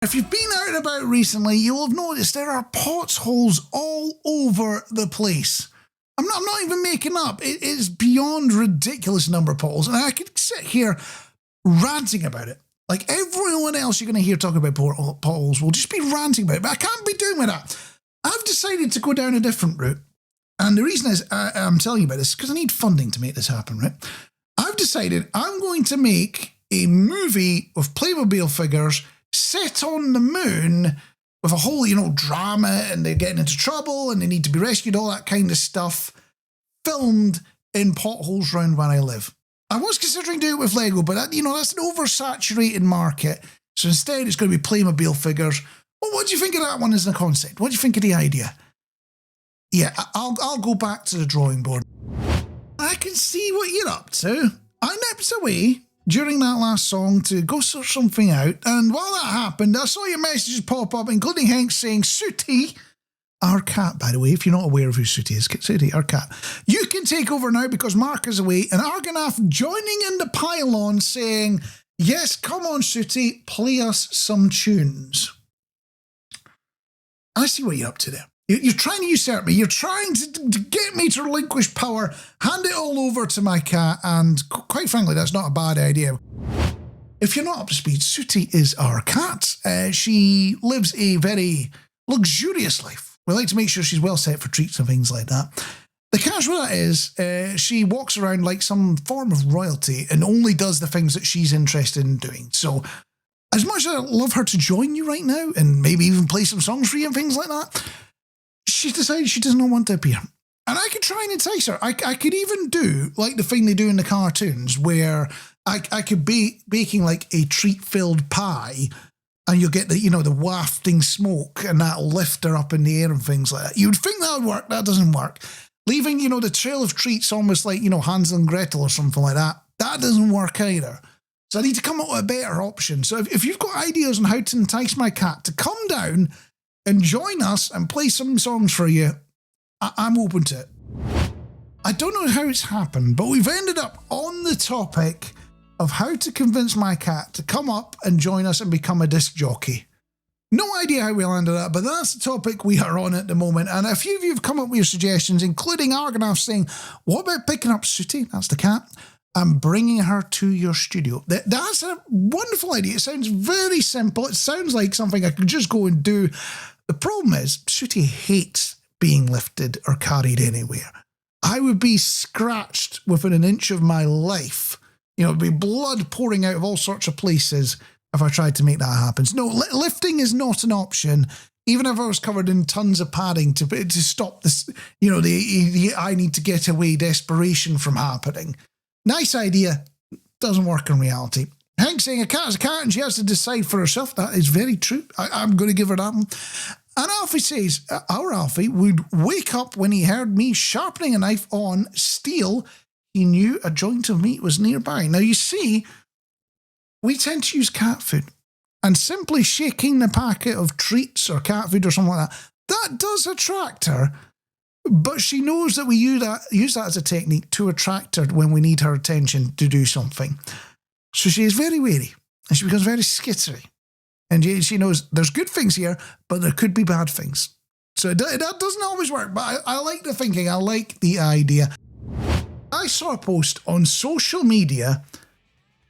If you've been out and about recently, you'll have noticed there are potholes all over the place. I'm not even making up. It is beyond ridiculous number of potholes. And I could sit here ranting about it. Like everyone else you're going to hear talking about potholes will just be ranting about it. But I can't be doing with that. I've decided to go down a different route. And the reason is I'm telling you about this is because I need funding to make this happen, right? I've decided I'm going to make a movie of Playmobil figures set on the moon with a whole, drama, and they're getting into trouble and they need to be rescued, all that kind of stuff, filmed in potholes around where I live. I was considering doing it with Lego, but that's an oversaturated market. So instead, it's going to be Playmobil figures. Well, what do you think of that one as a concept? What do you think of the idea? Yeah, I'll go back to the drawing board. I can see what you're up to. I nipped away during that last song to go sort something out, and while that happened, I saw your messages pop up, including Hank saying, Sooty, our cat, by the way, if you're not aware of who Sooty is, Sooty, our cat, you can take over now because Marc is away, and Argonath joining in the pylon saying, yes, come on, Sooty, play us some tunes. I see what you're up to there. You're trying to usurp me. You're trying to get me to relinquish power, hand it all over to my cat, and quite frankly, that's not a bad idea. If you're not up to speed, Sooty is our cat. She lives a very luxurious life. We like to make sure she's well set for treats and things like that. The catch with that is she walks around like some form of royalty and only does the things that she's interested in doing. So as much as I'd love her to join you right now and maybe even play some songs for you and things like that, she's decided she does not want to appear. And I could try and entice her. I could even do like the thing they do in the cartoons where I could be baking like a treat-filled pie and you'll get the wafting smoke and that'll lift her up in the air and things like that. You'd think that would work. That doesn't work. Leaving, the trail of treats almost like, Hansel and Gretel or something like that. That doesn't work either. So I need to come up with a better option. So if you've got ideas on how to entice my cat to come down and join us and play some songs for you, I'm open to it. I don't know how it's happened, but we've ended up on the topic of how to convince my cat to come up and join us and become a disc jockey. No idea how we landed that, but that's the topic we are on at the moment. And a few of you have come up with your suggestions, including Argonath saying, what about picking up Sooty, that's the cat, and bringing her to your studio? That's a wonderful idea. It sounds very simple. It sounds like something I could just go and do. The problem is, Sooty hates being lifted or carried anywhere. I would be scratched within an inch of my life. It'd be blood pouring out of all sorts of places if I tried to make that happen. So no, lifting is not an option, even if I was covered in tons of padding to stop this, the I need to get away desperation from happening. Nice idea, doesn't work in reality. Hank saying a cat is a cat and she has to decide for herself. That is very true. I'm going to give her that one. And Alfie says, our Alfie would wake up when he heard me sharpening a knife on steel. He knew a joint of meat was nearby. Now, you see, we tend to use cat food. And simply shaking the packet of treats or cat food or something like that does attract her. But she knows that we use that as a technique to attract her when we need her attention to do something. So she is very wary. And she becomes very skittery. And she knows there's good things here, but there could be bad things. So that doesn't always work, but I like the thinking. I like the idea. I saw a post on social media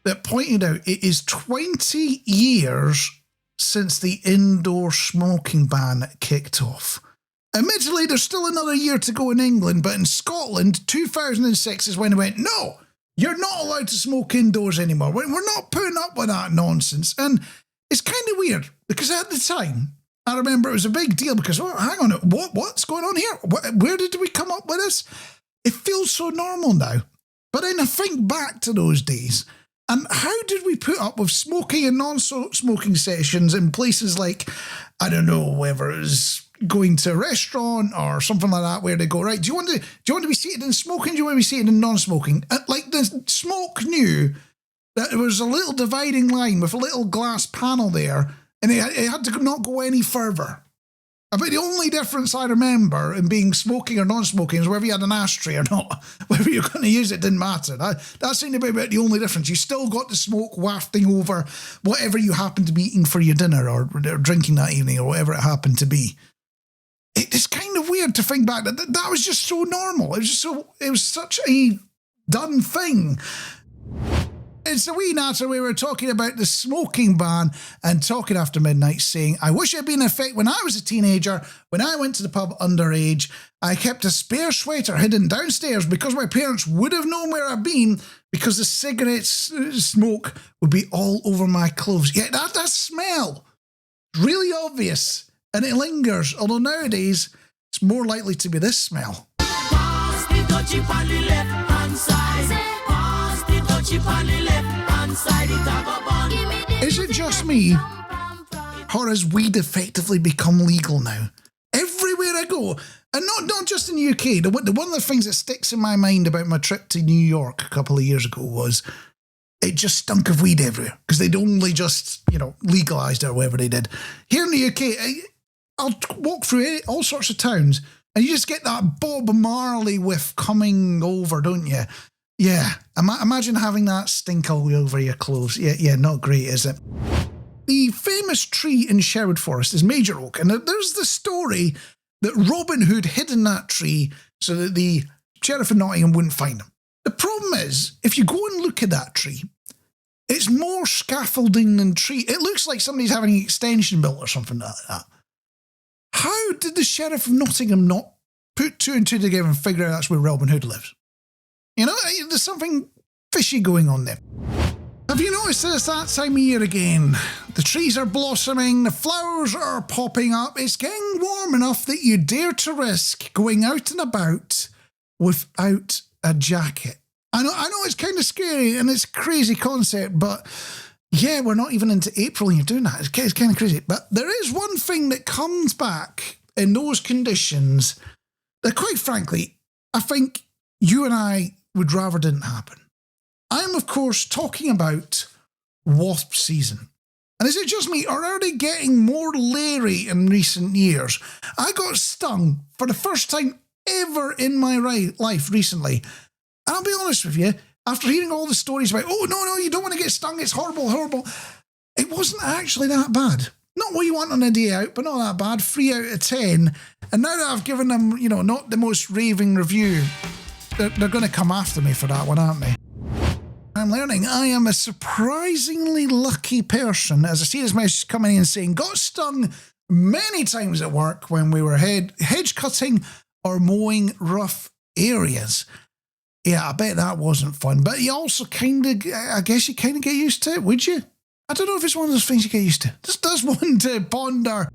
that pointed out it is 20 years since the indoor smoking ban kicked off. Admittedly, there's still another year to go in England, but in Scotland, 2006 is when it went, no, you're not allowed to smoke indoors anymore. We're not putting up with that nonsense. And it's kind of weird because at the time, I remember it was a big deal because, hang on, what's going on here? Where did we come up with this? It feels so normal now. But then I think back to those days and how did we put up with smoking and non-smoking sessions in places like, I don't know, whether it was going to a restaurant or something like that where they go, right, do you want to be seated in smoking? Do you want to be seated in non-smoking? Like the smoke knew that there was a little dividing line with a little glass panel there and it had to not go any further. About the only difference I remember in being smoking or non-smoking is whether you had an ashtray or not. Whether you're going to use it didn't matter. That seemed to be about the only difference. You still got the smoke wafting over whatever you happened to be eating for your dinner or drinking that evening or whatever it happened to be. It's kind of weird to think back that was just so normal. It was such a done thing. It's a wee natter. We were talking about the smoking ban and talking after midnight, saying, I wish it had been in effect when I was a teenager. When I went to the pub underage, I kept a spare sweater hidden downstairs because my parents would have known where I'd been because the cigarette smoke would be all over my clothes. Yeah, that smell is really obvious and it lingers, although nowadays it's more likely to be this smell. Pass the dutchie on the left-hand side. Pass the dutchie on the left-hand side. Is it just me, or has weed effectively become legal now? Everywhere I go, and not just in the UK, one of the things that sticks in my mind about my trip to New York a couple of years ago was it just stunk of weed everywhere, because they'd only just, legalised it or whatever they did. Here in the UK, I'll walk through all sorts of towns, and you just get that Bob Marley whiff coming over, don't you? Yeah, imagine having that stink all over your clothes. Yeah, not great, is it? The famous tree in Sherwood Forest is Major Oak, and there's the story that Robin Hood hid in that tree so that the Sheriff of Nottingham wouldn't find him. The problem is, if you go and look at that tree, it's more scaffolding than tree. It looks like somebody's having an extension built or something like that. How did the Sheriff of Nottingham not put two and two together and figure out that's where Robin Hood lives? There's something fishy going on there. Have you noticed that it's that time of year again? The trees are blossoming, the flowers are popping up. It's getting warm enough that you dare to risk going out and about without a jacket. I know it's kind of scary and it's a crazy concept, but yeah, we're not even into April and you're doing that. It's kind of crazy. But there is one thing that comes back in those conditions that, quite frankly, I think you and I would rather didn't happen. I'm, of course, talking about wasp season. And is it just me, or are they getting more leery in recent years? I got stung for the first time ever in my life recently. And I'll be honest with you, after hearing all the stories about, oh, no, you don't want to get stung, it's horrible, it wasn't actually that bad. Not what you want on a day out, but not that bad. 3 out of 10. And now that I've given them, not the most raving review, they're going to come after me for that one, aren't they? I'm learning I am a surprisingly lucky person, as I see this message coming in saying, got stung many times at work when we were hedge cutting or mowing rough areas. Yeah, I bet that wasn't fun. But you also I guess you kind of get used to it, would you? I don't know if it's one of those things you get used to. Just does one to ponder.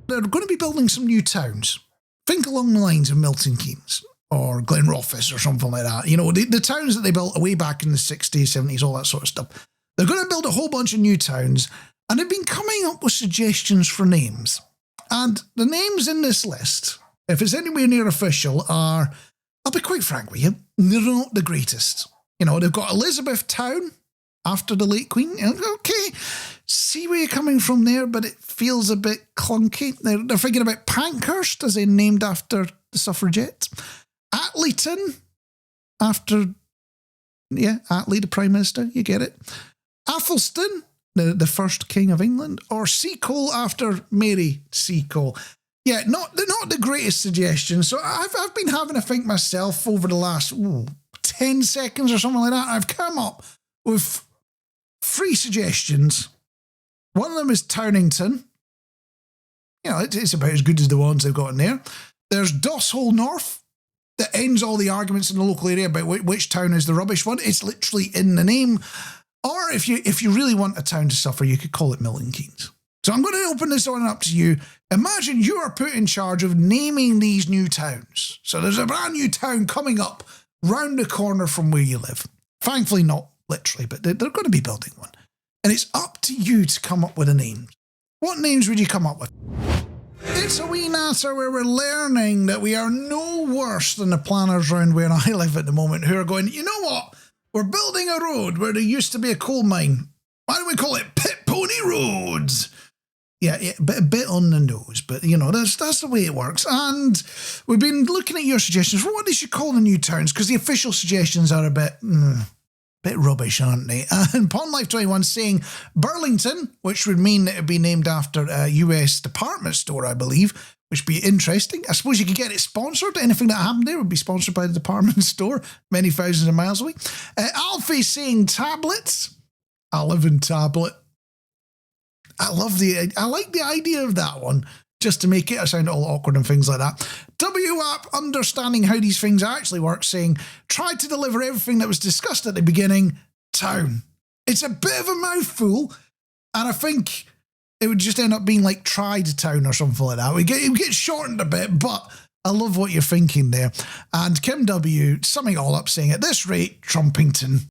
They're going to be building some new towns. Think along the lines of Milton Keynes or Glenrothes or something like that. The towns that they built way back in the 60s, 70s, all that sort of stuff. They're going to build a whole bunch of new towns, and they've been coming up with suggestions for names. And the names in this list, if it's anywhere near official, are, I'll be quite frank with you, they're not the greatest. They've got Elizabeth Town, after the late Queen. Okay, see where you're coming from there, but it feels a bit clunky. They're thinking about Pankhurst, as in named after the suffragette. Atleeton, after, Attlee, the Prime Minister, you get it. Athelstan, the first King of England. Or Seacole, after Mary Seacole. Yeah, they're not the greatest suggestions. So I've been having to think myself over the last 10 seconds or something like that. I've come up with 3 suggestions. One of them is Townington. It's about as good as the ones they've got in there. There's Dosshole North. That ends all the arguments in the local area about which town is the rubbish one. It's literally in the name. Or if you really want a town to suffer, you could call it Milton Keynes. So I'm going to open this one up to you. Imagine you are put in charge of naming these new towns. So there's a brand new town coming up round the corner from where you live. Thankfully not literally, but they're going to be building one. And it's up to you to come up with a name. What names would you come up with? It's a wee natter where we're learning that we are no worse than the planners around where I live at the moment who are going, you know what? We're building a road where there used to be a coal mine. Why don't we call it Pit Pony Roads? Yeah, a bit on the nose, but you know, that's the way it works. And we've been looking at your suggestions for what they should call the new towns, because the official suggestions are a bit rubbish, aren't they? And Pond Life 21 saying Burlington, which would mean it would be named after a US department store, I believe, which would be interesting. I suppose you could get it sponsored. Anything that happened there would be sponsored by the department store, many thousands of miles away. Alfie saying tablets. I live in tablet. I like the idea of that one, just to make it sound all awkward and things like that. WAP, understanding how these things actually work, saying, try to deliver everything that was discussed at the beginning, town. It's a bit of a mouthful, and I think it would just end up being like tried town or something like that. It would get shortened a bit, but I love what you're thinking there. And Kim W, summing it all up, saying, at this rate, Trumpington.